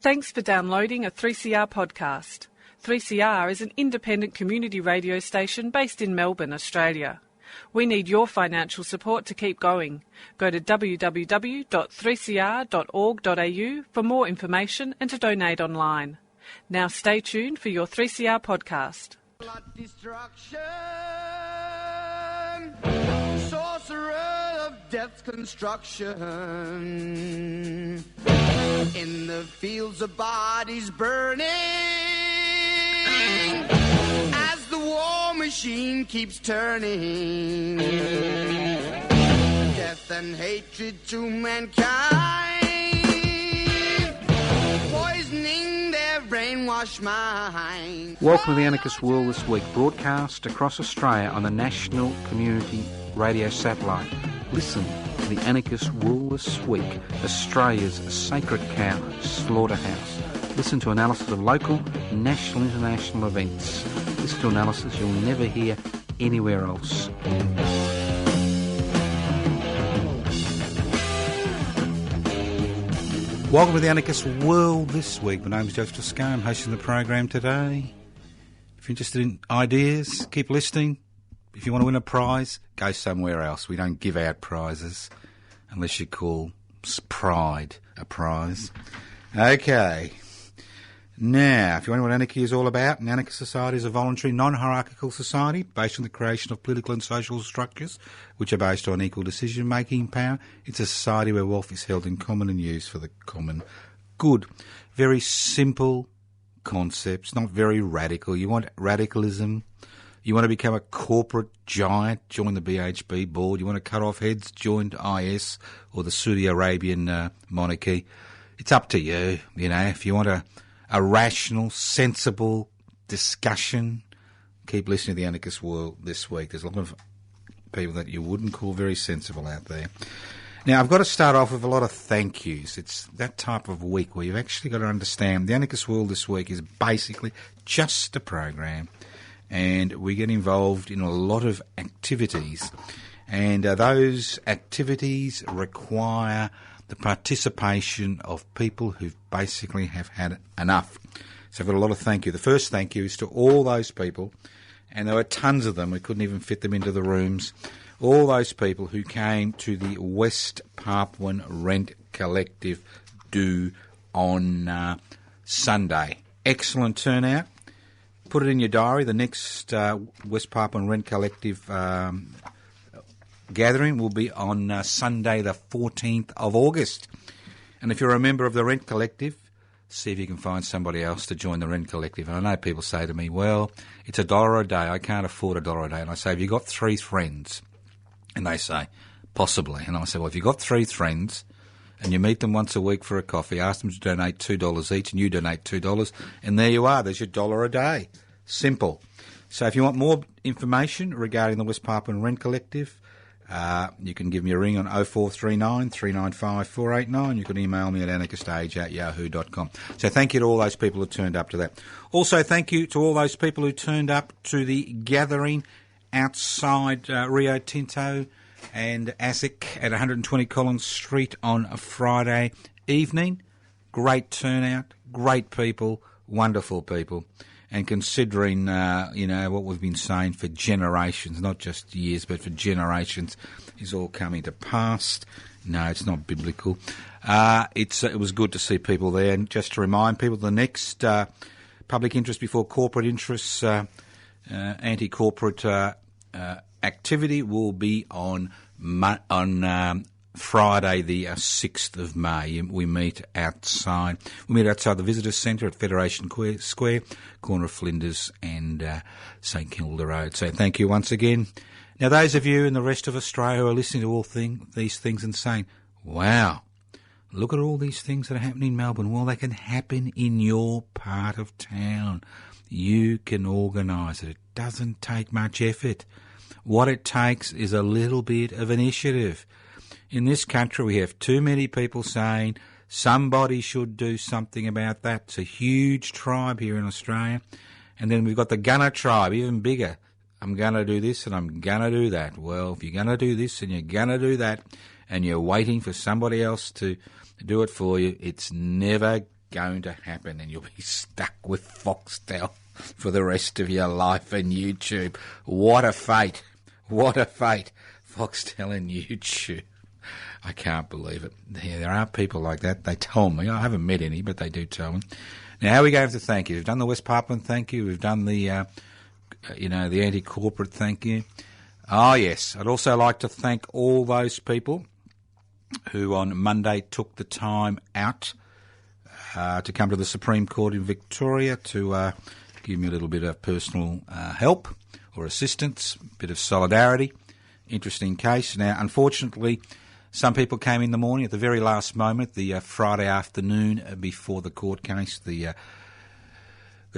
Thanks for downloading a 3CR podcast. 3CR is an independent community radio station based in Melbourne, Australia. We need your financial support to keep going. Go to www.3cr.org.au for more information and to donate online. Now stay tuned for your 3CR podcast. Destruction, sorcerer of death's construction, in the fields of bodies burning, as the war machine keeps turning, death and hatred to mankind, poisoning their brainwashed mind. Welcome to the Anarchist World This Week, broadcast across Australia on the National Community Radio Satellite. Listen to the Anarchist World This Week, Australia's sacred cow slaughterhouse. Listen to analysis of local, national, international events. Listen to analysis you'll never hear anywhere else. Welcome to the Anarchist World This Week. My name is Joseph Toscano. I'm hosting the program today. If you're interested in ideas, keep listening. If you want to win a prize, go somewhere else. We don't give out prizes unless you call pride a prize. Okay. Now, if you wonder what anarchy is all about, an anarchist society is a voluntary, non-hierarchical society based on the creation of political and social structures which are based on equal decision-making power. It's a society where wealth is held in common and used for the common good. Very simple concepts, not very radical. You want radicalism? You want to become a corporate giant? Join the BHP board. You want to cut off heads? Join IS or the Saudi Arabian monarchy. It's up to you, you know. If you want a rational, sensible discussion, keep listening to the Anarchist World This Week. There's a lot of people that you wouldn't call very sensible out there. Now, I've got to start off with a lot of thank yous. It's that type of week where you've actually got to understand the Anarchist World This Week is basically just a program, and we get involved in a lot of activities, and those activities require the participation of people who basically have had enough. So I've got a lot of thank you. The first thank you is to all those people, and there were tons of them, we couldn't even fit them into the rooms, all those people who came to the West Papuan Rent Collective do on Sunday. Excellent turnout. Put it in your diary, the next West Papuan Rent Collective gathering will be on Sunday the 14th of August. And if you're a member of the Rent Collective, see if you can find somebody else to join the Rent Collective. And I know people say to me, well, it's $1 a day, I can't afford $1 a day. And I say, have you got 3 friends? And they say, possibly. And I say, well, if you've got 3 friends and you meet them once a week for a coffee, ask them to donate $2 each and you donate $2, and there you are, there's your $1 a day. Simple. So if you want more information regarding the West Papuan Rent Collective, you can give me a ring on 0439 395 489. You can email me at anarchistage@yahoo.com. So thank you to all those people who turned up to that. Also, thank you to all those people who turned up to the gathering outside Rio Tinto and ASIC at 120 Collins Street on a Friday evening. Great turnout, great people, wonderful people. And considering, what we've been saying for generations, not just years, but for generations, is all coming to pass. No, it's not biblical. It was good to see people there. And just to remind people, the next public interest before corporate interests, anti-corporate activity will be on Friday the 6th of May. We meet outside. We meet outside the Visitors Centre at Federation Square, corner of Flinders and St Kilda Road. So thank you once again. Now, those of you in the rest of Australia who are listening to all these things and saying, wow, look at all these things that are happening in Melbourne. Well, they can happen in your part of town. You can organise it. It doesn't take much effort. What it takes is a little bit of initiative. In this country, we have too many people saying somebody should do something about that. It's a huge tribe here in Australia. And then we've got the gunner tribe, even bigger. I'm going to do this and I'm going to do that. Well, if you're going to do this and you're going to do that and you're waiting for somebody else to do it for you, it's never going to happen, and you'll be stuck with Foxtel for the rest of your life and YouTube. What a fate. What a fate. Foxtel and YouTube. I can't believe it. Yeah, there are people like that. They tell me. I haven't met any, but they do tell me. Now, how are we going to thank you? We've done the West Papuan thank you. We've done the, the anti-corporate thank you. Oh, yes. I'd also like to thank all those people who on Monday took the time out to come to the Supreme Court in Victoria to give me a little bit of personal help or assistance, a bit of solidarity. Interesting case. Now, unfortunately, some people came in the morning at the very last moment, the Friday afternoon before the court case. The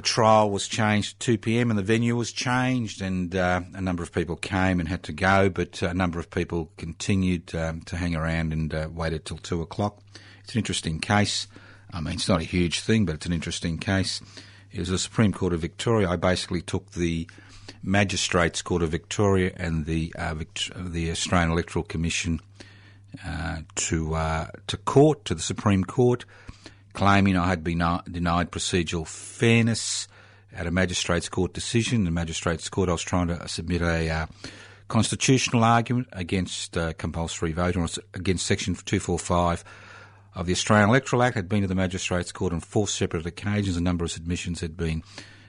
trial was changed to 2 p.m. and the venue was changed, and a number of people came and had to go, but a number of people continued to hang around and waited till 2 o'clock. It's an interesting case. I mean, it's not a huge thing, but it's an interesting case. It was the Supreme Court of Victoria. I basically took the Magistrates Court of Victoria and the Australian Electoral Commission to court, to the Supreme Court, claiming I had been denied procedural fairness at a Magistrates Court decision. The Magistrates Court, I was trying to submit a constitutional argument against compulsory voting, or against Section 245 of the Australian Electoral Act. Had been to the Magistrates Court on 4 separate occasions. A number of submissions had been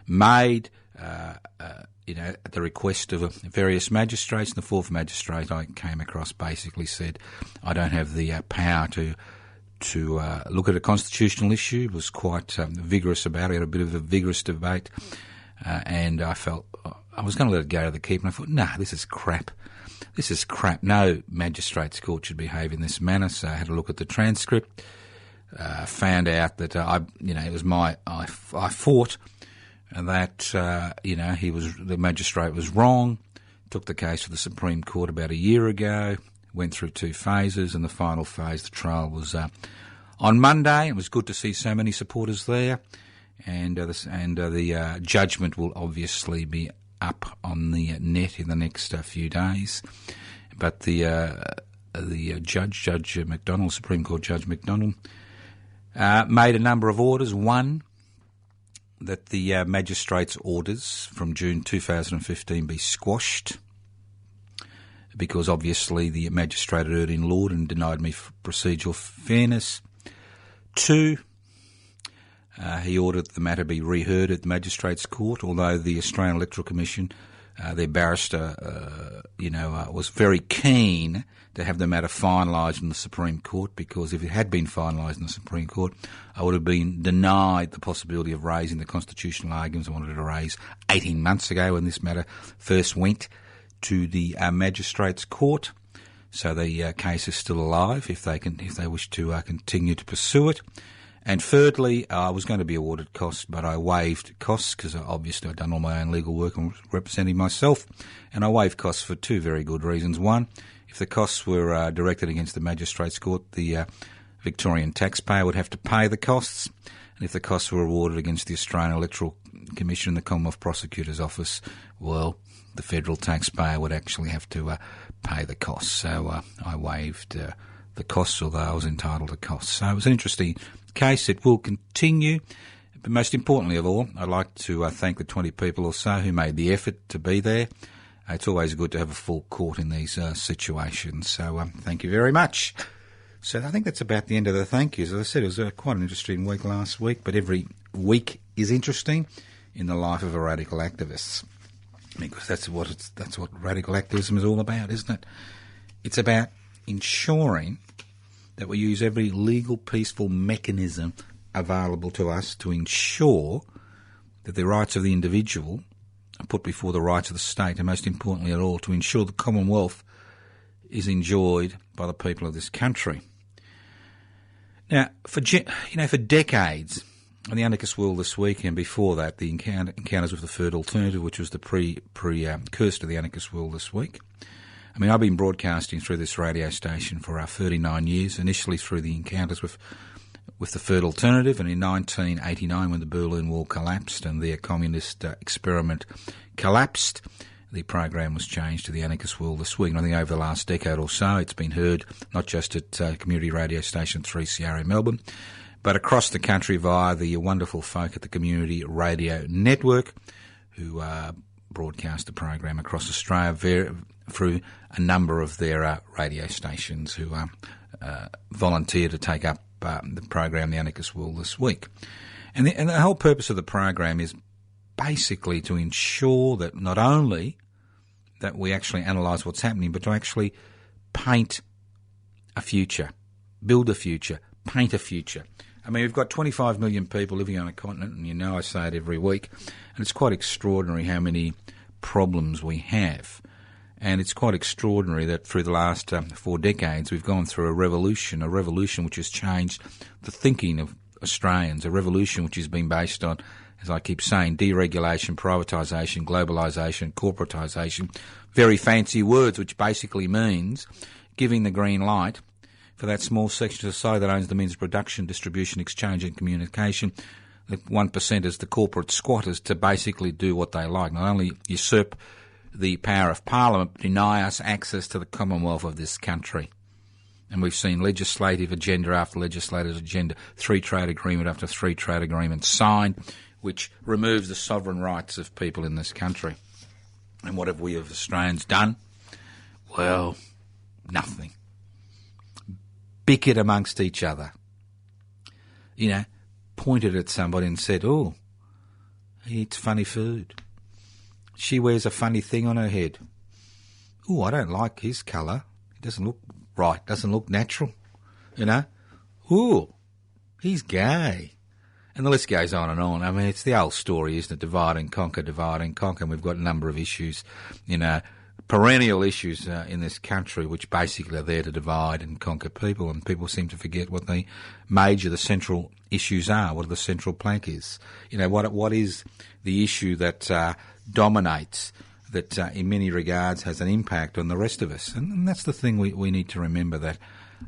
made, at the request of various magistrates. And the fourth magistrate I came across basically said, I don't have the power to look at a constitutional issue. Was quite vigorous about it. Had a bit of a vigorous debate, and I felt I was going to let it go to the keeper. And I thought, nah, this is crap. This is crap. No magistrates court should behave in this manner. So I had a look at the transcript. Found out that it was I fought that the magistrate was wrong. Took the case to the Supreme Court about a year ago. Went through 2 phases, and the final phase, the trial, was on Monday. It was good to see so many supporters there, and the judgment will obviously be up on the net in the next few days. But the Judge McDonald, Supreme Court Judge McDonald, made a number of orders. One, that the magistrates' orders from June 2015 be squashed, because obviously the magistrate had erred in law and denied me procedural fairness. 2, he ordered the matter be reheard at the Magistrates Court, although the Australian Electoral Commission, their barrister, was very keen to have the matter finalised in the Supreme Court, because if it had been finalised in the Supreme Court, I would have been denied the possibility of raising the constitutional arguments I wanted to raise 18 months ago when this matter first went to the Magistrates Court. So the case is still alive if they wish to continue to pursue it. And thirdly, I was going to be awarded costs, but I waived costs because obviously I'd done all my own legal work and was representing myself, and I waived costs for 2 very good reasons. One, if the costs were directed against the Magistrates Court, the Victorian taxpayer would have to pay the costs, and if the costs were awarded against the Australian Electoral Commission and the Commonwealth Prosecutor's Office, well, the federal taxpayer would actually have to pay the costs. So I waived the costs, although I was entitled to costs. So it was an interesting case. It will continue. But most importantly of all, I'd like to thank the 20 people or so who made the effort to be there. It's always good to have a full court in these situations. So thank you very much. So I think that's about the end of the thank yous. As I said, it was quite an interesting week last week, but every week is interesting in the life of a radical activist, because that's what radical activism is all about, isn't it? It's about ensuring that we use every legal, peaceful mechanism available to us to ensure that the rights of the individual are put before the rights of the state, and most importantly of all, to ensure the Commonwealth is enjoyed by the people of this country. Now, for decades, in the anarchist world this week and before that, the encounters with the third alternative, which was the precursor to the anarchist world this week. I mean, I've been broadcasting through this radio station for 39 years, initially through the encounters with the third alternative, and in 1989, when the Berlin Wall collapsed and the communist experiment collapsed, the program was changed to the anarchist world this week. And I think over the last decade or so, it's been heard not just at community radio station 3CR in Melbourne, but across the country via the wonderful folk at the Community Radio Network, who broadcast the program across Australia through a number of their radio stations who volunteer to take up the program The Anarchist World this week. And the whole purpose of the program is basically to ensure that not only that we actually analyse what's happening, but to actually paint a future, build a future, paint a future. I mean, we've got 25 million people living on a continent, and you know I say it every week, and it's quite extraordinary how many problems we have. And it's quite extraordinary that through the last 4 decades we've gone through a revolution which has changed the thinking of Australians, a revolution which has been based on, as I keep saying, deregulation, privatisation, globalisation, corporatisation, very fancy words, which basically means giving the green light for that small section of society that owns the means of production, distribution, exchange and communication, the 1%ers, the corporate squatters, to basically do what they like, not only usurp the power of Parliament, but deny us access to the Commonwealth of this country. And we've seen legislative agenda after legislative agenda, 3 trade agreement after 3 trade agreements signed, which removes the sovereign rights of people in this country. And what have we as Australians done? Well, nothing. Bickered amongst each other. You know, pointed at somebody and said, oh, he eats funny food. She wears a funny thing on her head. Oh, I don't like his colour. It doesn't look right, doesn't look natural. You know? Oh, he's gay. And the list goes on and on. I mean, it's the old story, isn't it? Divide and conquer, divide and conquer. And we've got a number of issues, you know, perennial issues in this country which basically are there to divide and conquer people, and people seem to forget what the central issues are, what the central plank is. You know, what is the issue that dominates, that in many regards has an impact on the rest of us. And that's the thing we need to remember, that,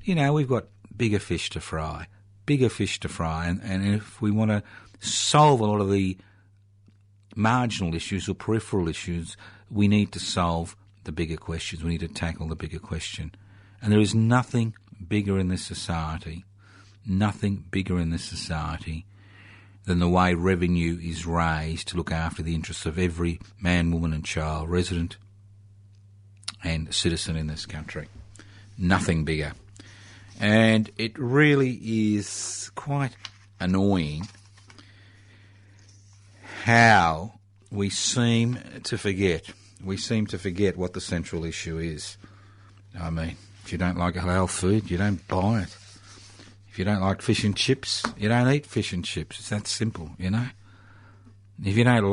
you know, we've got bigger fish to fry. And if we want to solve a lot of the marginal issues or peripheral issues, we need to solve the bigger questions. We need to tackle the bigger question. And there is nothing bigger in this society than the way revenue is raised to look after the interests of every man, woman and child, resident and citizen in this country. Nothing bigger. And it really is quite annoying how we seem to forget what the central issue is. I mean, if you don't like halal food, you don't buy it. If you don't like fish and chips, you don't eat fish and chips. It's that simple, you know. If you don't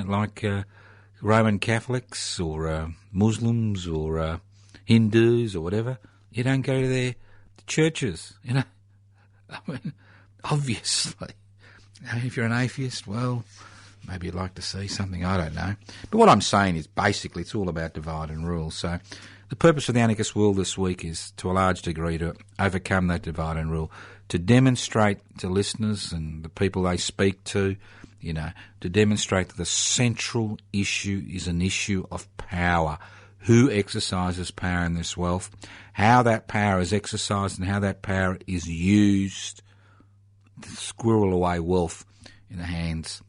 like, Roman Catholics or Muslims or Hindus or whatever, you don't go to their churches, you know. I mean, obviously. If you're an atheist, well, maybe you'd like to see something, I don't know. But what I'm saying is basically it's all about divide and rule. So the purpose of the Anarchist World this week is, to a large degree, to overcome that divide and rule, to demonstrate to listeners and the people they speak to, you know, to demonstrate that the central issue is an issue of power. Who exercises power in this wealth, how that power is exercised and how that power is used to squirrel away wealth in the hands,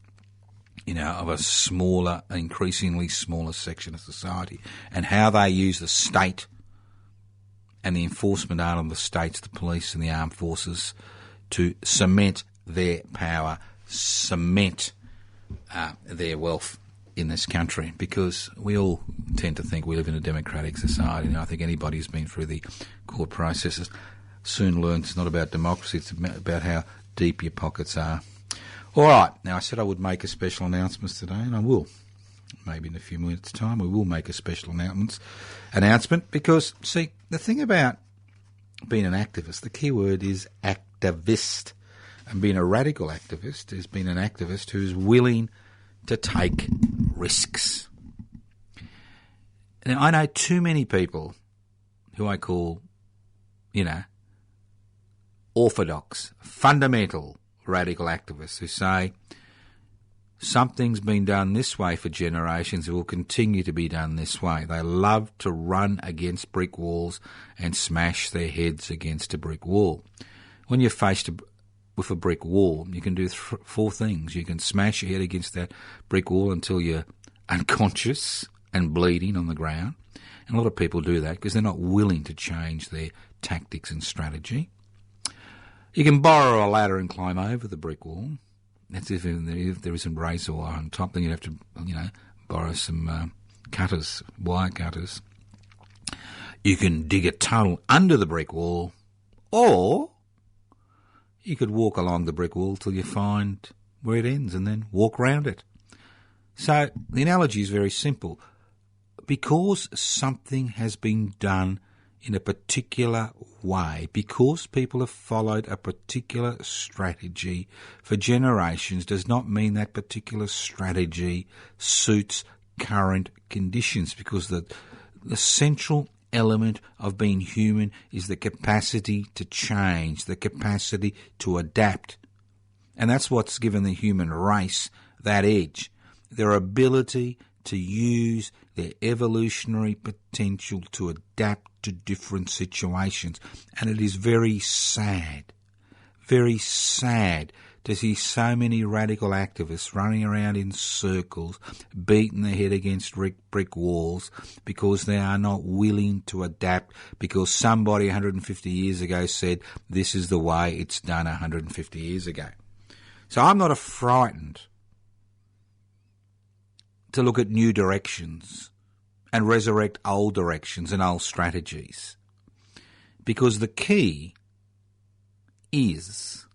you know, of a smaller, increasingly smaller section of society, and how they use the state and the enforcement arm of the states, the police and the armed forces, to cement their power, cement their wealth in this country, because we all tend to think we live in a democratic society, and I think anybody who's been through the court processes soon learns it's not about democracy, it's about how deep your pockets are. All right, now I said I would make a special announcement today, and I will. Maybe in a few minutes' time we will make a special announcement, because, see, the thing about being an activist, the key word is activist, and being a radical activist is being an activist who's willing to take risks. Now, I know too many people who I call, you know, orthodox, fundamental radical activists, who say something's been done this way for generations, it will continue to be done this way. They love to run against brick walls and smash their heads against a brick wall. When you're faced with a brick wall, you can do 4 things. You can smash your head against that brick wall until you're unconscious and bleeding on the ground. And a lot of people do that because they're not willing to change their tactics and strategy. You can borrow a ladder and climb over the brick wall. That's if there isn't razor wire on top, then you'd have to, borrow some cutters, wire cutters. You can dig a tunnel under the brick wall, or you could walk along the brick wall till you find where it ends and then walk round it. So the analogy is very simple. Because something has been done in a particular way, because people have followed a particular strategy for generations, does not mean that particular strategy suits current conditions, because the central element of being human is the capacity to change, the capacity to adapt. And that's what's given the human race that edge, their ability to use their evolutionary potential to adapt to different situations. And it is very sad to see so many radical activists running around in circles, beating their head against brick walls because they are not willing to adapt, because somebody 150 years ago said this is the way it's done 150 years ago. So I'm not frightened to look at new directions and resurrect old directions and old strategies. Because the key is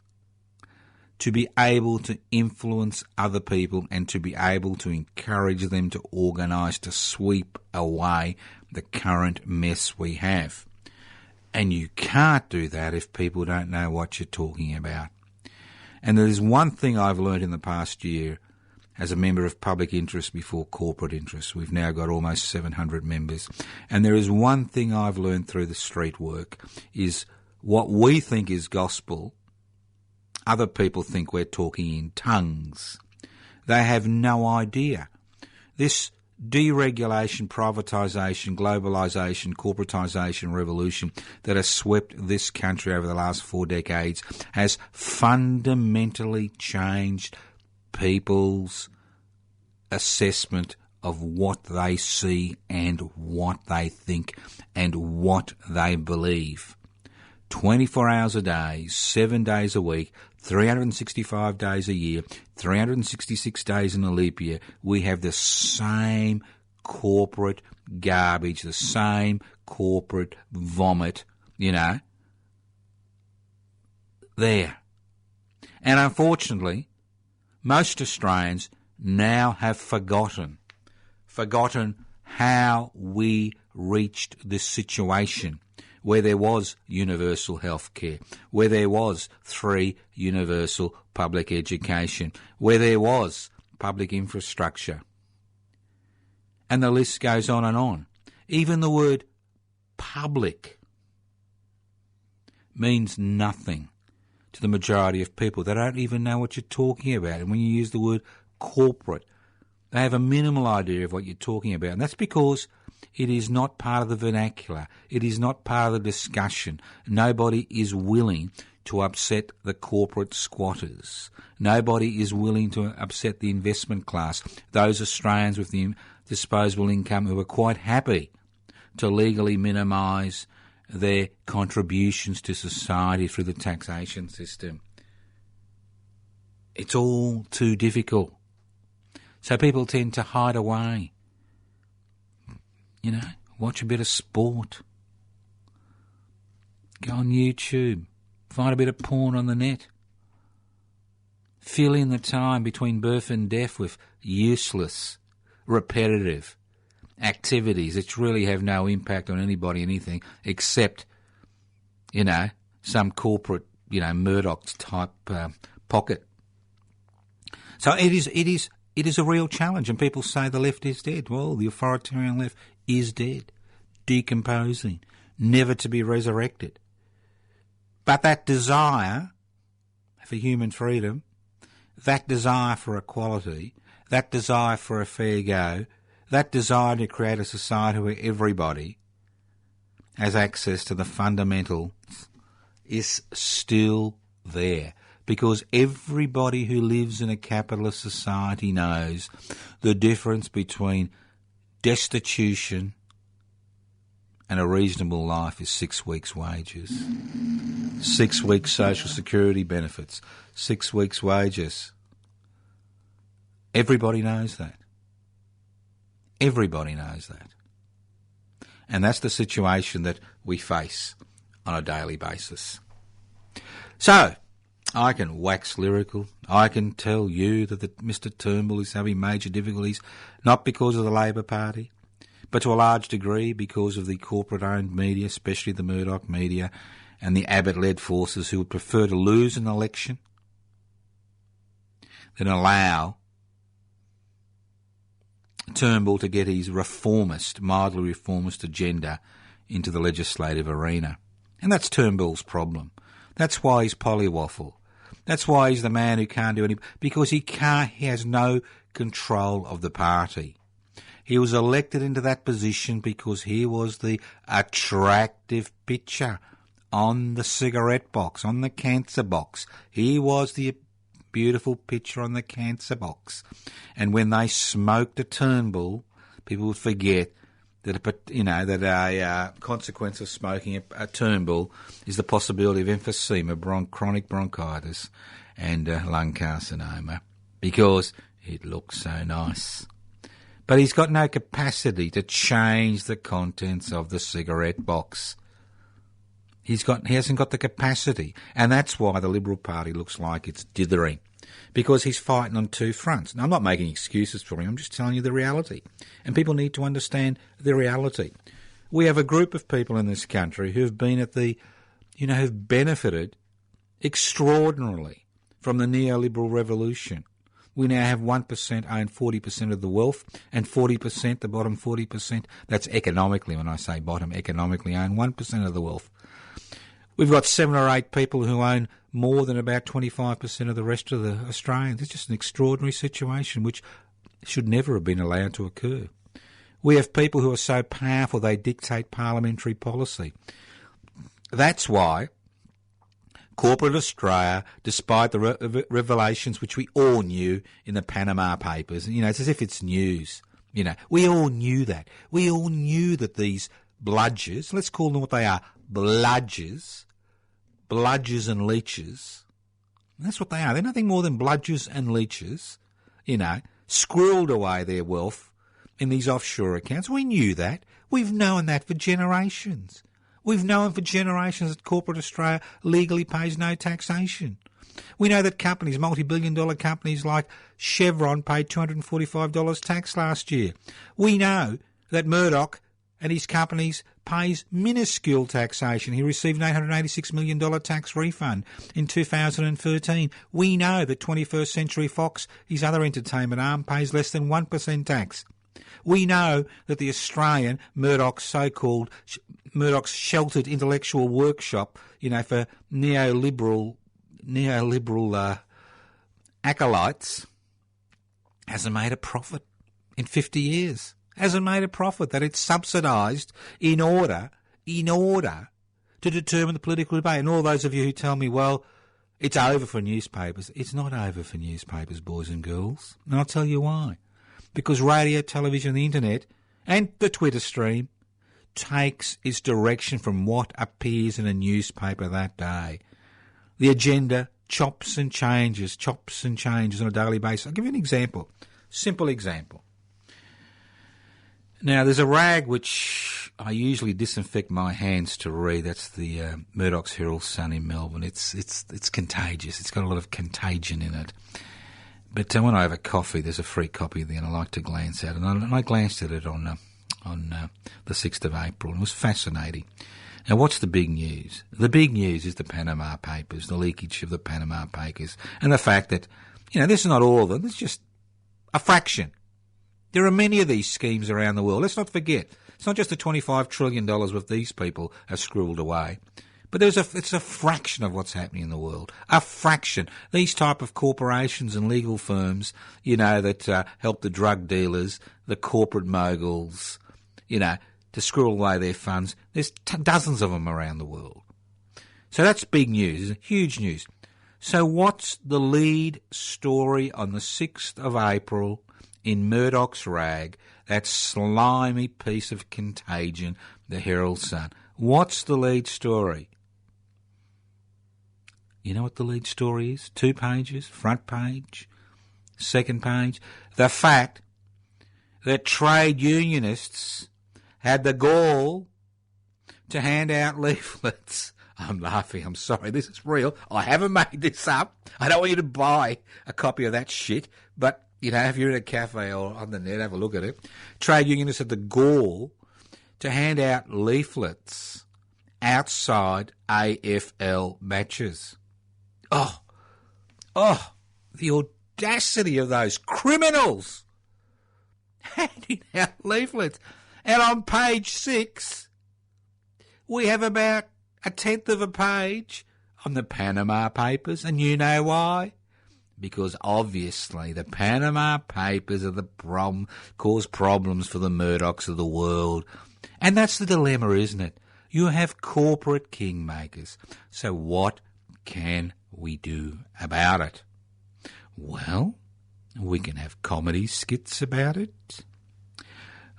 to be able to influence other people and to be able to encourage them to organise to sweep away the current mess we have. And you can't do that if people don't know what you're talking about. And there's one thing I've learned in the past year as a member of public interest before corporate interest. We've now got almost 700 members. And there is one thing I've learned through the street work is what we think is gospel, other people think we're talking in tongues. They have no idea. This deregulation, privatisation, globalisation, corporatisation revolution that has swept this country over the last 4 decades has fundamentally changed people's assessment of what they see and what they think and what they believe. 24 hours a day, 7 days a week, 365 days a year, 366 days in a leap year, we have the same corporate garbage, the same corporate vomit, there. And unfortunately, most Australians now have forgotten how we reached this situation where there was universal health care, where there was free universal public education, where there was public infrastructure. And the list goes on and on. Even the word public means nothing to the majority of people. They don't even know what you're talking about. And when you use the word corporate, they have a minimal idea of what you're talking about. And that's because it is not part of the vernacular. It is not part of the discussion. Nobody is willing to upset the corporate squatters. Nobody is willing to upset the investment class, those Australians with the disposable income who are quite happy to legally minimise their contributions to society through the taxation system. It's all too difficult. So people tend to hide away. Watch a bit of sport. Go on YouTube. Find a bit of porn on the net. Fill in the time between birth and death with useless, repetitive activities that really have no impact on anybody, anything, except, some corporate, Murdoch type pocket. So it is a real challenge, and people say the left is dead. Well, the authoritarian left is dead, decomposing, never to be resurrected. But that desire for human freedom, that desire for equality, that desire for a fair go, that desire to create a society where everybody has access to the fundamentals is still there, because everybody who lives in a capitalist society knows the difference between destitution and a reasonable life is 6 weeks' wages. 6 weeks' social security benefits. 6 weeks' wages. Everybody knows that. Everybody knows that. And that's the situation that we face on a daily basis. So, I can wax lyrical. I can tell you that Mr Turnbull is having major difficulties, not because of the Labor Party, but to a large degree because of the corporate-owned media, especially the Murdoch media, and the Abbott-led forces who would prefer to lose an election than allow Turnbull to get his mildly reformist agenda into the legislative arena. And that's Turnbull's problem. That's why he's polywaffle. That's why he's the man who can't do anything, because he has no control of the party. He was elected into that position because he was the attractive picture on the cigarette box, on the cancer box. He was the beautiful picture on the cancer box. And when they smoked a Turnbull, people would forget that a consequence of smoking a Turnbull is the possibility of emphysema, chronic bronchitis, and lung carcinoma, because it looks so nice. But he's got no capacity to change the contents of the cigarette box. He hasn't got the capacity, and that's why the Liberal Party looks like it's dithering, because he's fighting on two fronts. Now, I'm not making excuses for him, I'm just telling you the reality, and people need to understand the reality. We have a group of people in this country who've who've benefited extraordinarily from the neoliberal revolution. We now have 1% own 40% of the wealth, and 40%, the bottom 40%, that's economically, when I say bottom, economically own 1% of the wealth. We've got 7 or 8 people who own more than about 25% of the rest of the Australians. It's just an extraordinary situation which should never have been allowed to occur. We have people who are so powerful they dictate parliamentary policy. That's why corporate Australia, despite the revelations which we all knew in the Panama Papers, it's as if it's news. We all knew that. We all knew that these bludgers, let's call them what they are, bludgers and leeches. That's what they are. They're nothing more than bludgers and leeches, squirreled away their wealth in these offshore accounts. We knew that. We've known that for generations. We've known for generations that corporate Australia legally pays no taxation. We know that companies, multi-billion-dollar companies like Chevron, paid $245 tax last year. We know that Murdoch and his companies pays minuscule taxation. He received an $886 million tax refund in 2013. We know that 21st Century Fox, his other entertainment arm, pays less than 1% tax. We know that the Australian Murdoch's sheltered intellectual workshop, for neoliberal acolytes, hasn't made a profit in 50 years. Hasn't made a profit, that it's subsidised in order to determine the political debate. And all those of you who tell me, well, it's over for newspapers. It's not over for newspapers, boys and girls. And I'll tell you why. Because radio, television, the internet, and the Twitter stream takes its direction from what appears in a newspaper that day. The agenda chops and changes on a daily basis. I'll give you an example, simple example. Now, there's a rag which I usually disinfect my hands to read. That's the Murdoch's Herald Sun in Melbourne. It's contagious. It's got a lot of contagion in it. But when I have a coffee, there's a free copy there, and I like to glance at it. And I glanced at it on the 6th of April, and it was fascinating. Now, what's the big news? The big news is the Panama Papers, the leakage of the Panama Papers, and the fact that, this is not all of them. It's just a fraction. There are many of these schemes around the world. Let's not forget, it's not just the $25 trillion with these people have scribbled away. But it's a fraction of what's happening in the world. A fraction. These type of corporations and legal firms, that help the drug dealers, the corporate moguls, to squirrel away their funds. There's dozens of them around the world. So that's big news, huge news. So what's the lead story on the 6th of April in Murdoch's rag, that slimy piece of contagion, the Herald Sun? What's the lead story? You know what the lead story is? 2 pages, front page, second page. The fact that trade unionists had the gall to hand out leaflets. I'm laughing, I'm sorry, this is real. I haven't made this up. I don't want you to buy a copy of that shit, but, if you're in a cafe or on the net, have a look at it. Trade unionists had the gall to hand out leaflets outside AFL matches. Oh, the audacity of those criminals handing out leaflets. And on page 6, we have about a tenth of a page on the Panama Papers, and you know why? Because obviously the Panama Papers are the problem, cause problems for the Murdochs of the world. And that's the dilemma, isn't it? You have corporate kingmakers. So what can we do about it? Well, we can have comedy skits about it.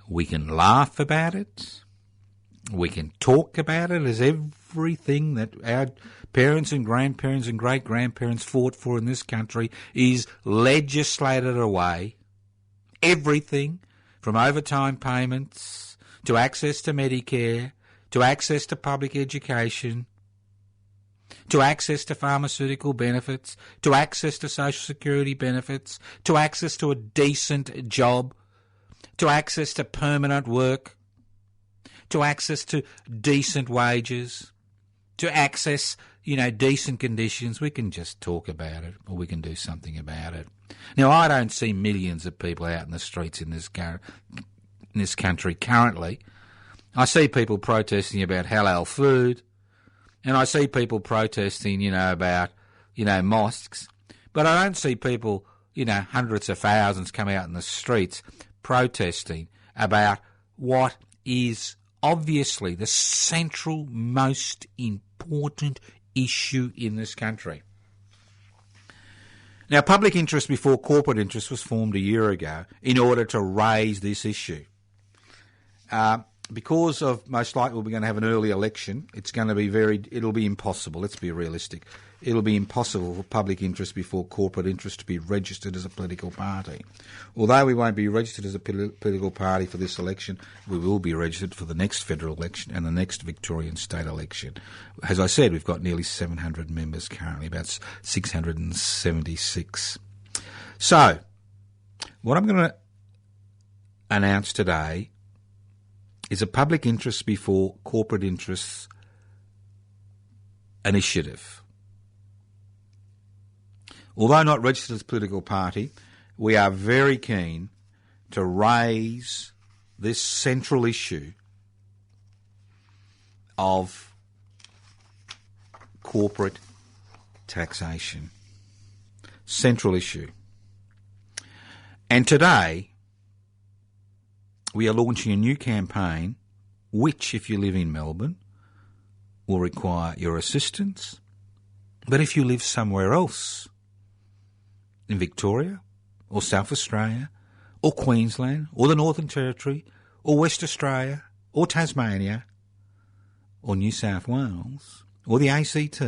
We can laugh about it. We can talk about it as everything that our parents and grandparents and great-grandparents fought for in this country is legislated away. Everything from overtime payments to access to Medicare, to access to public education, to access to pharmaceutical benefits, to access to social security benefits, to access to a decent job, to access to permanent work, to access to decent wages, to access, decent conditions. We can just talk about it, or we can do something about it. Now, I don't see millions of people out in the streets in this country currently. I see people protesting about halal food, and I see people protesting, about, mosques. But I don't see people, hundreds of thousands come out in the streets protesting about what is obviously the central, most important issue in this country. Now, public interest before corporate interest was formed a year ago in order to raise this issue. Because of most likely we're going to have an early election, it'll be impossible, let's be realistic, it'll be impossible for public interest before corporate interest to be registered as a political party. Although we won't be registered as a political party for this election, we will be registered for the next federal election and the next Victorian state election. As I said, we've got nearly 700 members currently, about 676. So, what I'm going to announce today is a public interest before corporate interests initiative. Although not registered as a political party, we are very keen to raise this central issue of corporate taxation. Central issue. And today, we are launching a new campaign which, if you live in Melbourne, will require your assistance. But if you live somewhere else, in Victoria or South Australia or Queensland or the Northern Territory or West Australia or Tasmania or New South Wales or the ACT,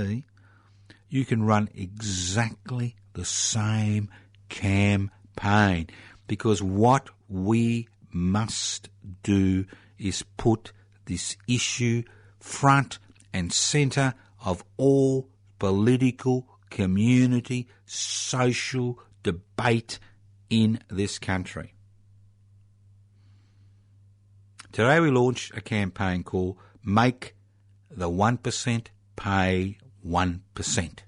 you can run exactly the same campaign, because what we must do is put this issue front and centre of all political, community, social debate in this country. Today we launch a campaign called Make the 1% Pay 1%.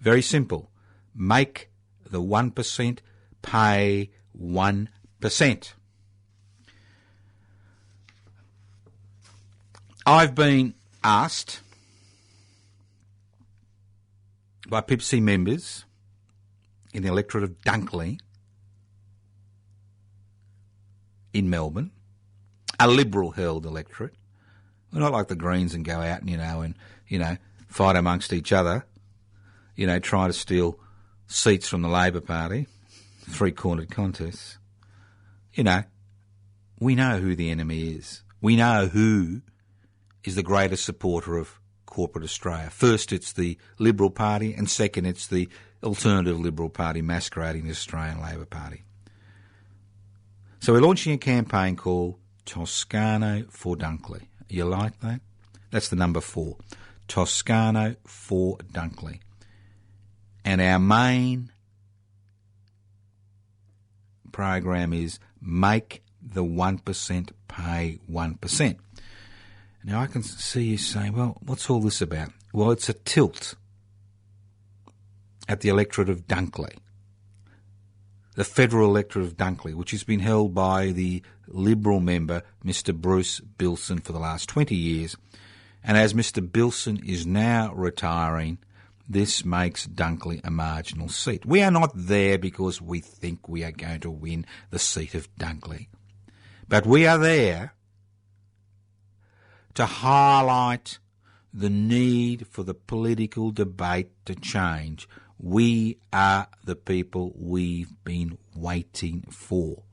Very simple. Make the 1% pay 1%. I've been asked by PIPC members in the electorate of Dunkley in Melbourne, a Liberal-held electorate. We're not like the Greens and go out and, fight amongst each other, try to steal seats from the Labor Party, three-cornered contests. We know who the enemy is. We know who is the greatest supporter of corporate Australia. First, it's the Liberal Party, and second, it's the alternative Liberal Party masquerading the Australian Labor Party. So we're launching a campaign called Toscano for Dunkley. You like that? That's the number 4. Toscano for Dunkley. And our main program is make the 1% pay 1%. Now I can see you saying, well, what's all this about? Well, it's a tilt at the electorate of Dunkley, the federal electorate of Dunkley, which has been held by the Liberal member, Mr Bruce Bilson, for the last 20 years. And as Mr Bilson is now retiring, this makes Dunkley a marginal seat. We are not there because we think we are going to win the seat of Dunkley. But we are there to highlight the need for the political debate to change. We are the people we've been waiting for.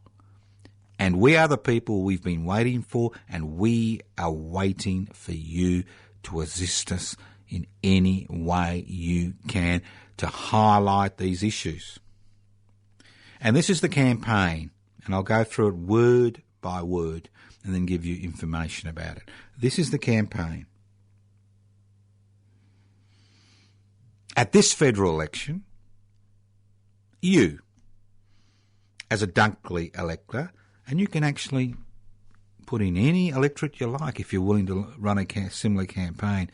And we are the people we've been waiting for, and we are waiting for you to assist us in any way you can to highlight these issues. And this is the campaign, and I'll go through it word by word and then give you information about it. This is the campaign. At this federal election, you, as a Dunkley elector, and you can actually put in any electorate you like if you're willing to run a similar campaign,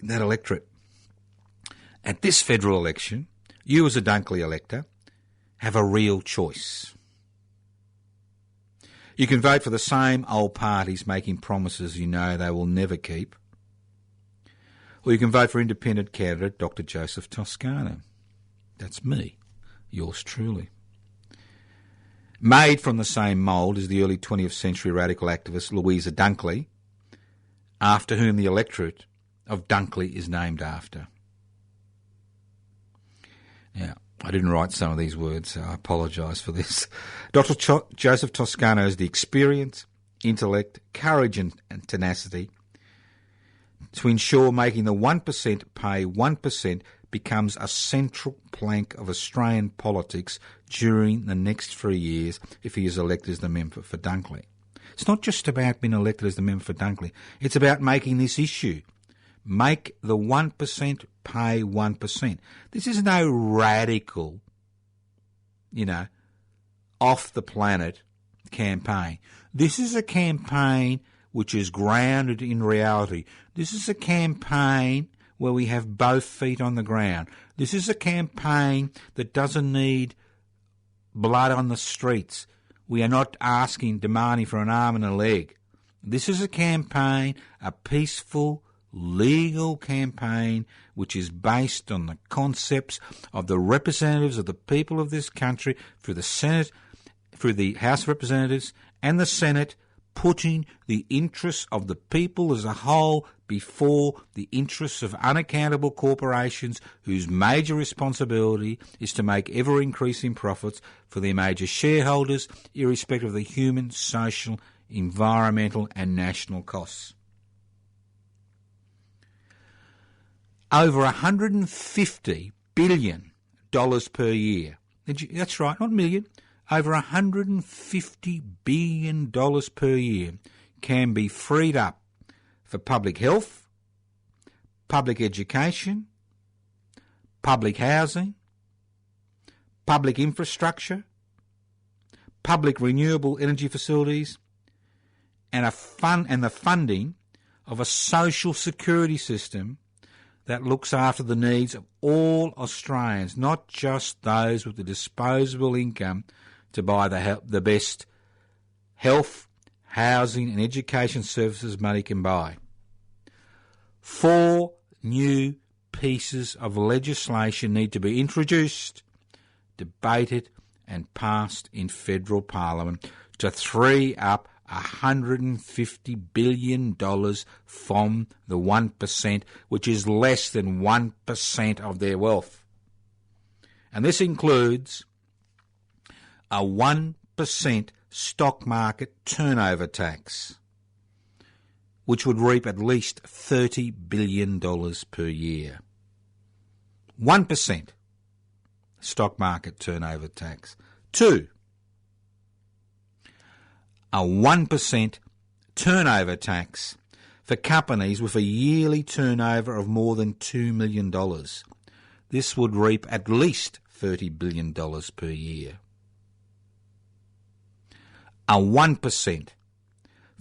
that electorate. At this federal election, you as a Dunkley elector have a real choice. You can vote for the same old parties making promises you know they will never keep, or you can vote for independent candidate Dr Joseph Toscano. That's me, yours truly. Made from the same mould as the early 20th century radical activist Louisa Dunkley, after whom the electorate of Dunkley is named after. Now, I didn't write some of these words, so I apologise for this. Dr Joseph Toscano has the experience, intellect, courage and tenacity to ensure making the 1% pay 1% becomes a central plank of Australian politics during the next 3 years if he is elected as the member for Dunkley. It's not just about being elected as the member for Dunkley. It's about making this issue. Make the 1% pay 1%. This is no radical, off the planet campaign. This is a campaign which is grounded in reality. This is a campaign where we have both feet on the ground. This is a campaign that doesn't need blood on the streets. We are not demanding for an arm and a leg. This is a campaign, a peaceful, legal campaign, which is based on the concepts of the representatives of the people of this country through the Senate, through the House of Representatives and the Senate, putting the interests of the people as a whole before the interests of unaccountable corporations whose major responsibility is to make ever-increasing profits for their major shareholders, irrespective of the human, social, environmental and national costs. Over $150 billion per year. That's right, not million. Over $150 billion per year can be freed up for public health, public education, public housing, public infrastructure, public renewable energy facilities, and the funding of a social security system that looks after the needs of all Australians, not just those with the disposable income to buy the best health, housing and education services money can buy. 4 new pieces of legislation need to be introduced, debated and passed in federal parliament to free up $150 billion from the 1%, which is less than 1% of their wealth. And this includes a 1% stock market turnover tax, which would reap at least $30 billion per year. 1% stock market turnover tax. 2, a 1% turnover tax for companies with a yearly turnover of more than $2 million. This would reap at least $30 billion per year. A 1%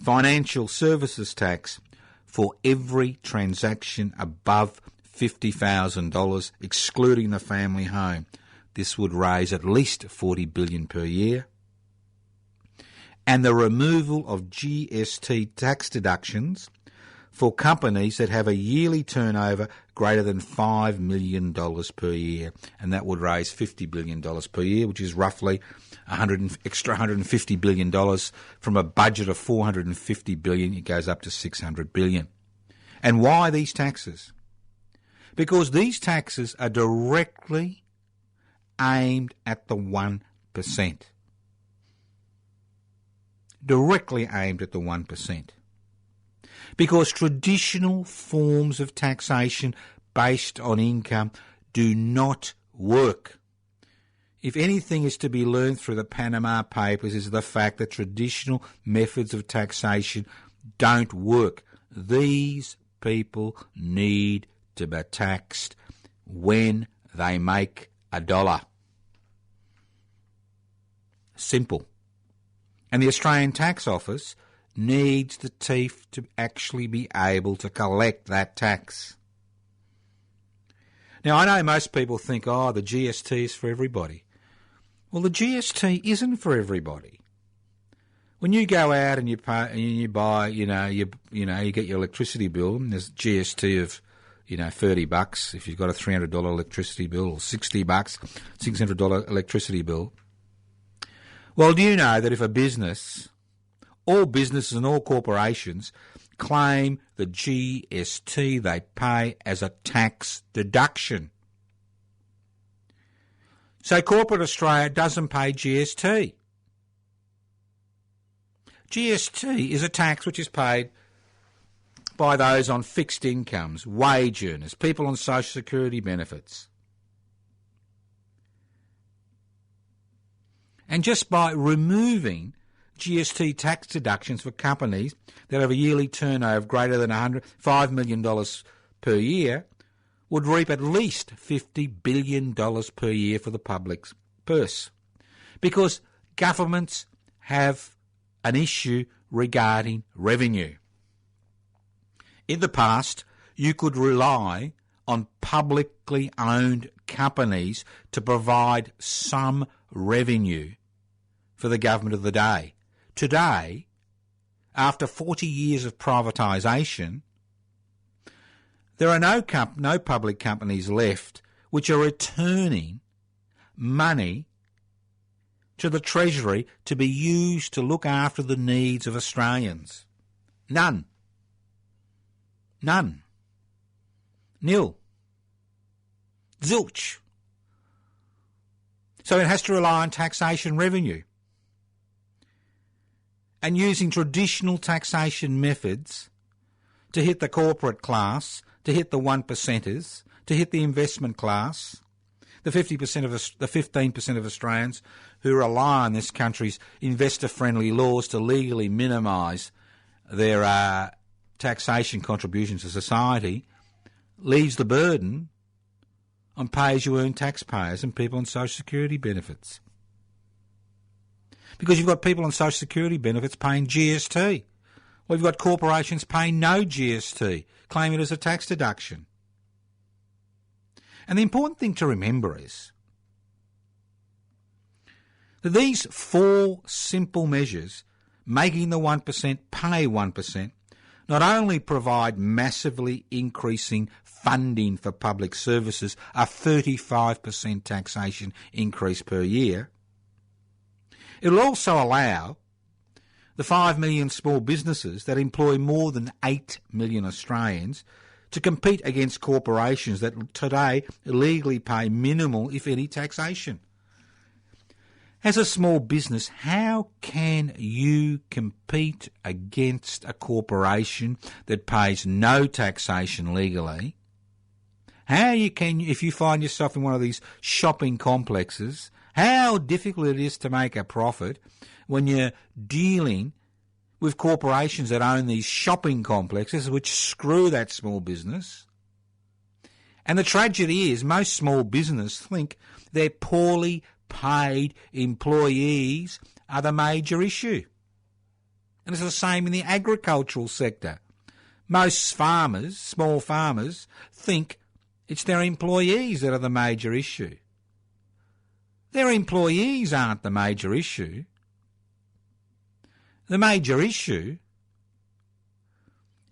financial services tax for every transaction above $50,000, excluding the family home. This would raise at least $40 billion per year. And the removal of GST tax deductions for companies that have a yearly turnover greater than $5 million per year, and that would raise $50 billion per year, which is roughly extra $150 billion from a budget of $450 billion. It goes up to $600 billion. And why these taxes? Because these taxes are directly aimed at the 1%. Directly aimed at the 1%. Because traditional forms of taxation based on income do not work. If anything is to be learned through the Panama Papers is the fact that traditional methods of taxation don't work. These people need to be taxed when they make $1. Simple. And the Australian Tax Office needs the teeth to actually be able to collect that tax. Now, I know most people think, the GST is for everybody. Well, the GST isn't for everybody. When you go out and you pay and you buy, you get your electricity bill, and there's GST of, $30 if you've got a $300 electricity bill, or $60, $600 electricity bill. Well, do you know that if a business, all businesses and all corporations claim the GST they pay as a tax deduction? So corporate Australia doesn't pay GST. GST is a tax which is paid by those on fixed incomes, wage earners, people on social security benefits. And just by removing GST tax deductions for companies that have a yearly turnover greater than $5 million per year would reap at least $50 billion per year for the public's purse. Because governments have an issue regarding revenue. In the past, you could rely on publicly owned companies to provide some revenue for the government of the day. Today, after 40 years of privatisation, there are no public companies left which are returning money to the Treasury to be used to look after the needs of Australians. None. Nil. Zilch. So it has to rely on taxation revenue. And using traditional taxation methods to hit the corporate class, to hit the 1%ers, to hit the investment class, the 15% of Australians who rely on this country's investor-friendly laws to legally minimise their taxation contributions to society, leaves the burden on pay-as-you-earn taxpayers and people on social security benefits. Because you've got people on social security benefits paying GST. Or you've got corporations paying no GST, claiming it as a tax deduction. And the important thing to remember is that these 4 simple measures, making the 1% pay 1%, not only provide massively increasing funding for public services, a 35% taxation increase per year, it will also allow the 5 million small businesses that employ more than 8 million Australians to compete against corporations that today illegally pay minimal, if any, taxation. As a small business, how can you compete against a corporation that pays no taxation legally? How you can, if you find yourself in one of these shopping complexes, how difficult it is to make a profit when you're dealing with corporations that own these shopping complexes which screw that small business. And the tragedy is most small business think their poorly paid employees are the major issue. And it's the same in the agricultural sector. Most farmers, small farmers, think it's their employees that are the major issue. Their employees aren't the major issue. The major issue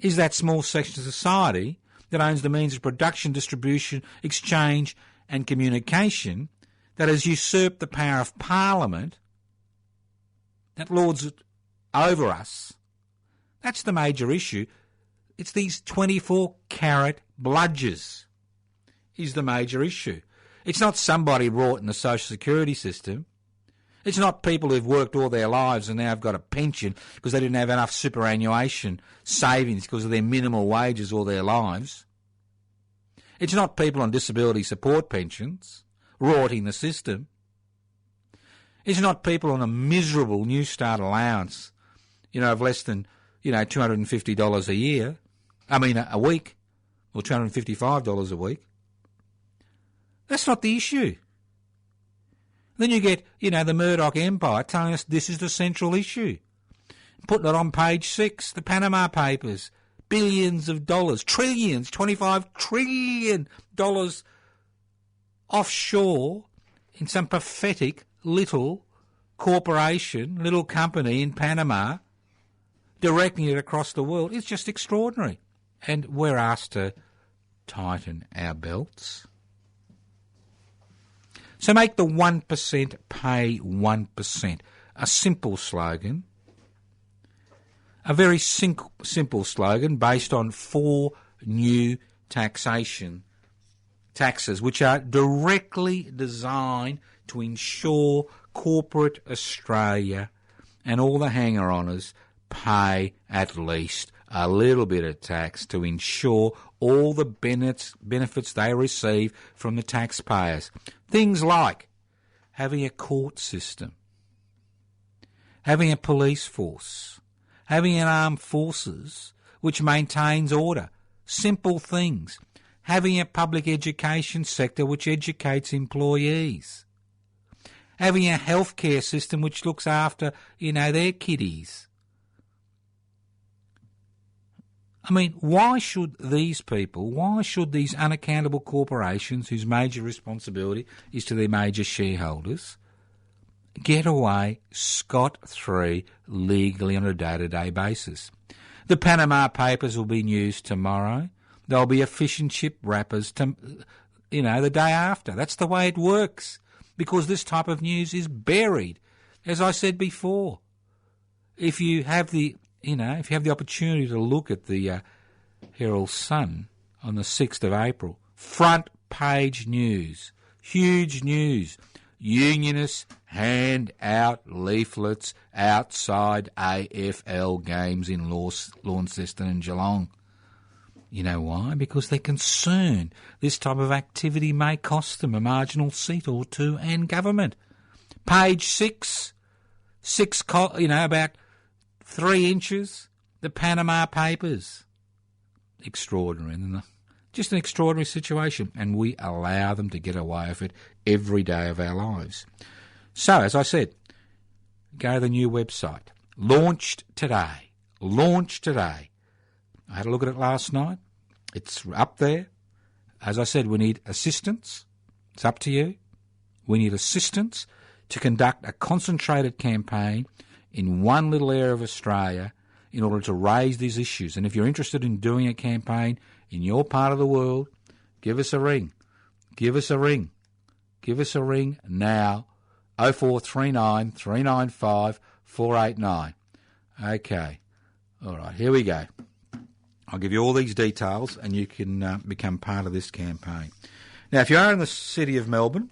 is that small section of society that owns the means of production, distribution, exchange and communication that has usurped the power of Parliament, that lords it over us. That's the major issue. It's these 24-carat bludgers is the major issue. It's not somebody rot in the social security system. It's not people who've worked all their lives and now have got a pension because they didn't have enough superannuation savings because of their minimal wages all their lives. It's not people on disability support pensions rotting the system. It's not people on a miserable New Start allowance, of less than, $250 a year. A week, or $255 a week. That's not the issue. Then you get, the Murdoch Empire telling us this is the central issue. Putting it on page 6, the Panama Papers, billions of dollars, trillions, $25 trillion offshore in some pathetic little corporation, little company in Panama, directing it across the world. It's just extraordinary. And we're asked to tighten our belts. So make the 1% pay 1%. A simple slogan. A very simple slogan based on 4 new taxes which are directly designed to ensure corporate Australia and all the hanger-oners pay at least a little bit of tax to ensure all the benefits they receive from the taxpayers. Things like having a court system, having a police force, having an armed forces which maintains order. Simple things. Having a public education sector which educates employees. Having a healthcare system which looks after, their kiddies. Why should these unaccountable corporations whose major responsibility is to their major shareholders get away scot-free legally on a day-to-day basis? The Panama Papers will be news tomorrow. There'll be a fish and chip wrappers, the day after. That's the way it works, because this type of news is buried. As I said before, if you have the opportunity to look at the Herald Sun on the 6th of April, front page news, huge news. Unionists hand out leaflets outside AFL games in Launceston and Geelong. You know why? Because they're concerned this type of activity may cost them a marginal seat or two and government. Page 6, about 3 inches, the Panama Papers. Extraordinary, isn't it? Just an extraordinary situation, and we allow them to get away with it every day of our lives. So, as I said, go to the new website. Launched today. I had a look at it last night. It's up there. As I said, we need assistance. It's up to you. We need assistance to conduct a concentrated campaign in one little area of Australia in order to raise these issues. And if you're interested in doing a campaign in your part of the world, give us a ring. Give us a ring now. 0439 395 489. Okay. All right, here we go. I'll give you all these details and you can become part of this campaign. Now, if you are in the city of Melbourne,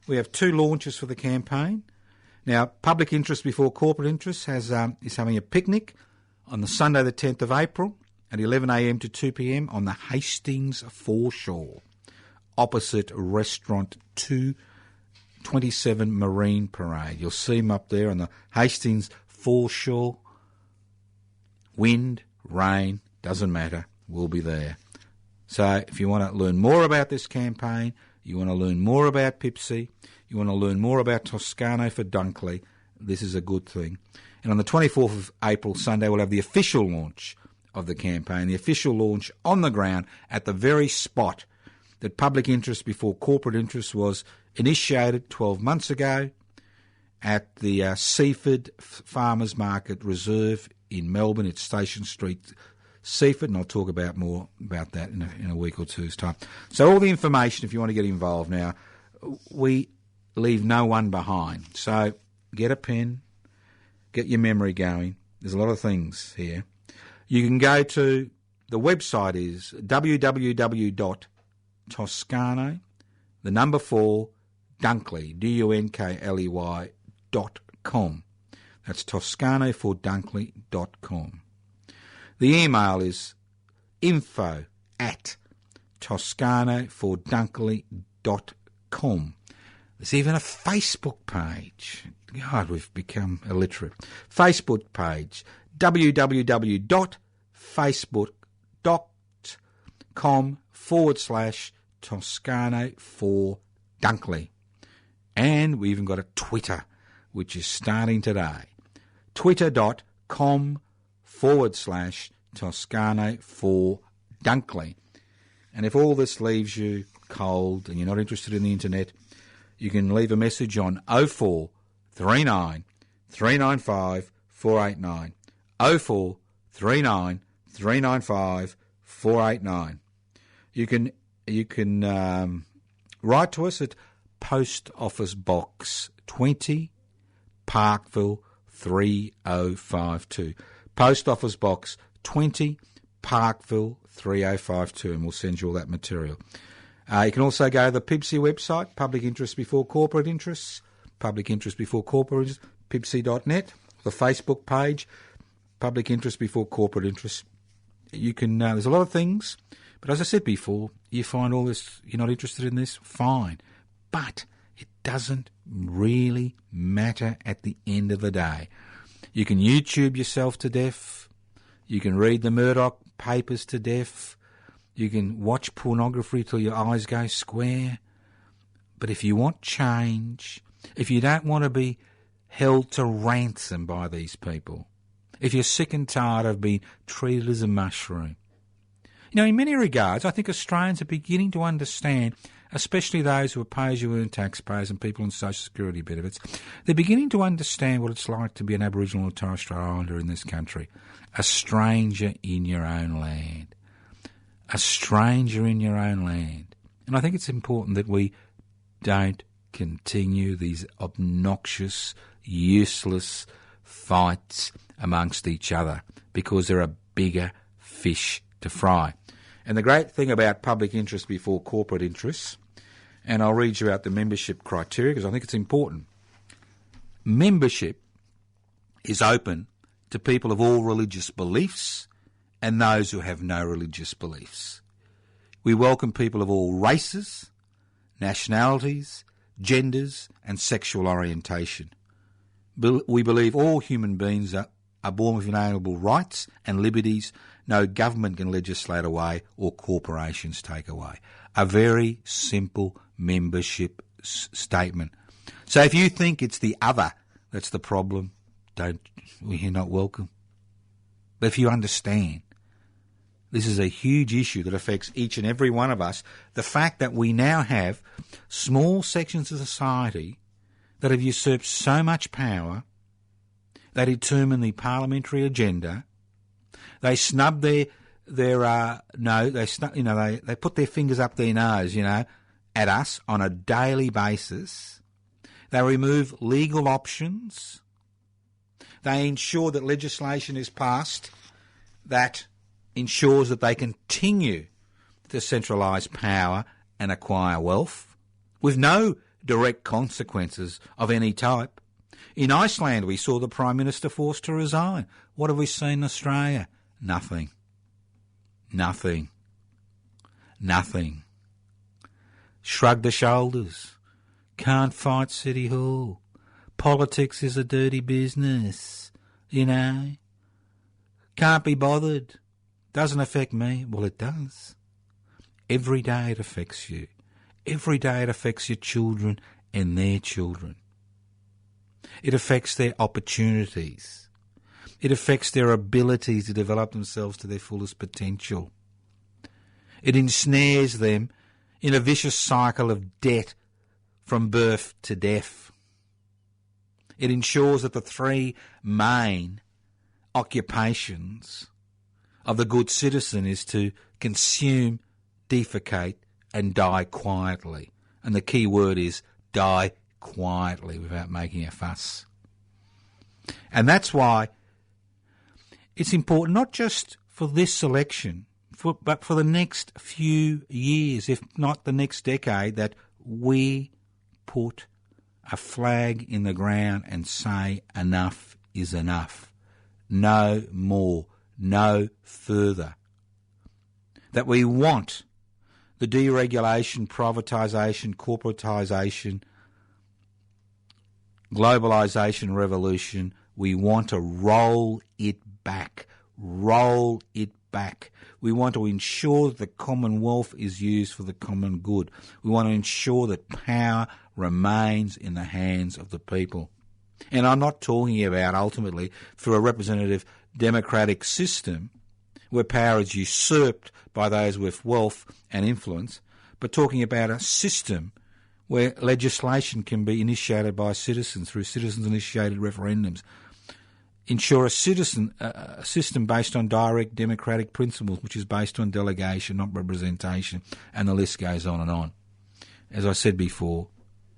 we have 2 launches for the campaign. Now, Public Interest Before Corporate Interest is having a picnic on the Sunday the 10th of April at 11am to 2pm on the Hastings foreshore, opposite Restaurant 227 Marine Parade. You'll see them up there on the Hastings foreshore. Wind, rain, doesn't matter, we'll be there. So if you want to learn more about this campaign, you want to learn more about Pipsy, you want to learn more about Toscano for Dunkley, this is a good thing. And on the 24th of April, Sunday, we'll have the official launch of the campaign, the official launch on the ground at the very spot that Public Interest Before Corporate Interest was initiated 12 months ago at the Seaford Farmers Market Reserve in Melbourne. It's Station Street, Seaford, and I'll talk about more about that in a week or two's time. So all the information, if you want to get involved now, we leave no one behind. So get a pen, get your memory going. There's a lot of things here. You can go to, the website is www.toscano, the number 4, Dunkley, DUNKLEY.com. That's toscanofordunkley.com. The email is info@toscanofordunkley.com. There's even a Facebook page. God, we've become illiterate. Facebook page, www.facebook.com/Toscano for Dunkley. And we even got a Twitter, which is starting today. Twitter.com/Toscano for Dunkley. And if all this leaves you cold and you're not interested in the internet, you can leave a message on 0439 395 489. 0439 395 489. You can write to us at Post Office Box 20, Parkville 3052. Post Office Box 20, Parkville 3052, and we'll send you all that material. You can also go to the Pipsy website, Public Interest Before Corporate Interests, Public Interest Before Corporate Interests, pipsy.net, the Facebook page, Public Interest Before Corporate Interests. You can, there's a lot of things, but as I said before, you find all this, you're not interested in this, fine. But it doesn't really matter at the end of the day. You can YouTube yourself to death. You can read the Murdoch papers to death. You can watch pornography till your eyes go square. But if you want change, if you don't want to be held to ransom by these people, if you're sick and tired of being treated as a mushroom, you know, in many regards, I think Australians are beginning to understand, especially those who are pay-as-you-earn taxpayers and people on social security benefits, they're beginning to understand what it's like to be an Aboriginal or Torres Strait Islander in this country, a stranger in your own land. A stranger in your own land. And I think it's important that we don't continue these obnoxious, useless fights amongst each other because there are bigger fish to fry. And the great thing about Public Interest Before Corporate Interests, and I'll read you out the membership criteria because I think it's important. Membership is open to people of all religious beliefs and those who have no religious beliefs. We welcome people of all races, nationalities, genders and sexual orientation. We believe all human beings are born with inalienable rights and liberties no government can legislate away or corporations take away. A very simple membership statement. So if you think it's the other that's the problem, you're not welcome. But if you understand, this is a huge issue that affects each and every one of us. The fact that we now have small sections of society that have usurped so much power, they determine the parliamentary agenda, they snub they put their fingers up their nose, at us on a daily basis. They remove legal options. They ensure that legislation is passed that ensures that they continue to centralise power and acquire wealth with no direct consequences of any type. In Iceland, we saw the Prime Minister forced to resign. What have we seen in Australia? Nothing. Nothing. Nothing. Shrug the shoulders. Can't fight City Hall. Politics is a dirty business, you know. Can't be bothered. Doesn't affect me. Well, it does. Every day it affects you. Every day it affects your children and their children. It affects their opportunities. It affects their ability to develop themselves to their fullest potential. It ensnares them in a vicious cycle of debt from birth to death. It ensures that the three main occupations of the good citizen is to consume, defecate and die quietly. And the key word is die quietly without making a fuss. And that's why it's important not just for this election, but for the next few years, if not the next decade, that we put a flag in the ground and say enough is enough. No more, no further. That we want the deregulation, privatisation, corporatisation, globalisation revolution. We want to roll it back. Roll it back. We want to ensure that the Commonwealth is used for the common good. We want to ensure that power remains in the hands of the people. And I'm not talking about ultimately through a representative democratic system where power is usurped by those with wealth and influence, but talking about a system where legislation can be initiated by citizens through citizens-initiated referendums. Ensure a system based on direct democratic principles, which is based on delegation, not representation, and the list goes on and on. As I said before,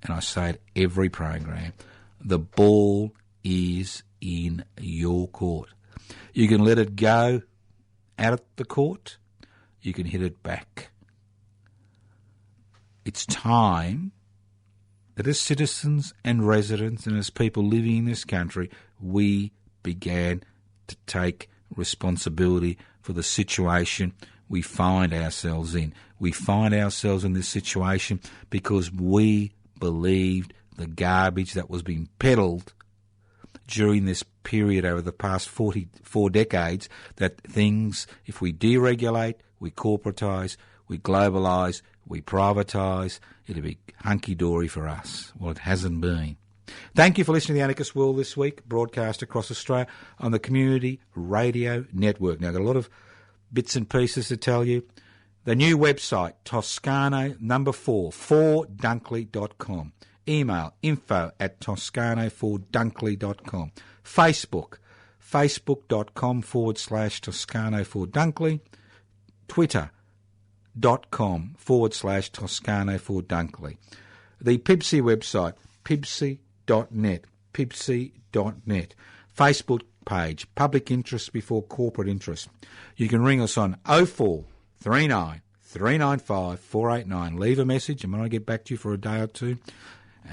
and I say it every program, the ball is in your court. You can let it go out of the court, you can hit it back. It's time that as citizens and residents and as people living in this country, we began to take responsibility for the situation we find ourselves in. We find ourselves in this situation because we believed the garbage that was being peddled during this period over the past 44 decades, that things, if we deregulate, we corporatise, we globalise, we privatise, it'll be hunky-dory for us. Well, it hasn't been. Thank you for listening to The Anarchist World this week, broadcast across Australia on the Community Radio Network. Now, I've got a lot of bits and pieces to tell you. The new website, Toscano 4dunkley.com. Email info@toscano4dunkley.com. Facebook, facebook.com/Toscano4dunkley. Twitter.com/Toscano4dunkley. The Pibsy website, pibsy.net. Facebook page, Public Interest Before Corporate Interest. You can ring us on 0439 395 489. Leave a message and when I get back to you for a day or two,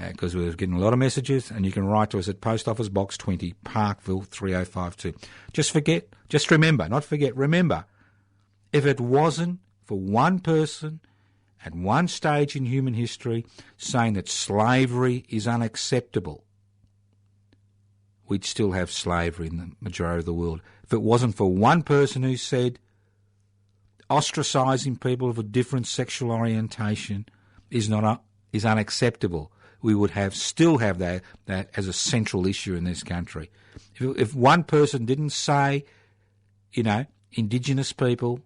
because we're getting a lot of messages, and you can write to us at Post Office Box 20, Parkville 3052. Remember, if it wasn't for one person at one stage in human history saying that slavery is unacceptable, we'd still have slavery in the majority of the world. If it wasn't for one person who said ostracising people of a different sexual orientation is unacceptable, we would still have that as a central issue in this country. If one person didn't say, Indigenous people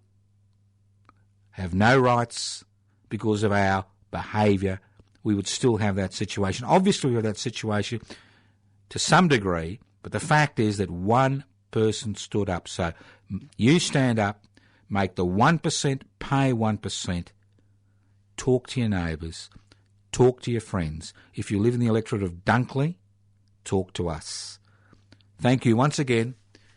have no rights because of our behaviour, we would still have that situation. Obviously we have that situation to some degree, but the fact is that one person stood up. So you stand up, make the 1% pay 1%, talk to your neighbours, talk to your friends. If you live in the electorate of Dunkley, talk to us. Thank you once again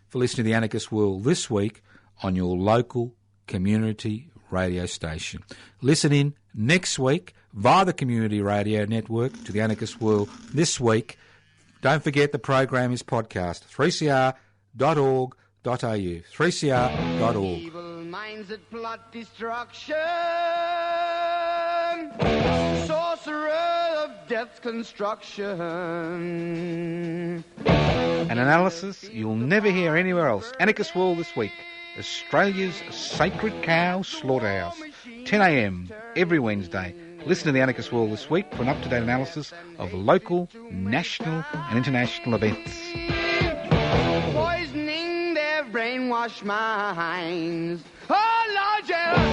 for listening to The Anarchist World this week on your local community radio station. Listen in next week via the Community Radio Network to The Anarchist World this week. Don't forget the program is podcast, 3cr.org.au, 3cr.org. Evil minds that plot destruction, sorcerer of death's construction. An analysis you'll never hear anywhere else. Anarchist World this week, Australia's sacred cow slaughterhouse, 10 a.m. every Wednesday. Listen to The Anarchist World this week for an up-to-date analysis of local, national and international events. Poisoning their brainwashed minds. Oh, Lord, yeah.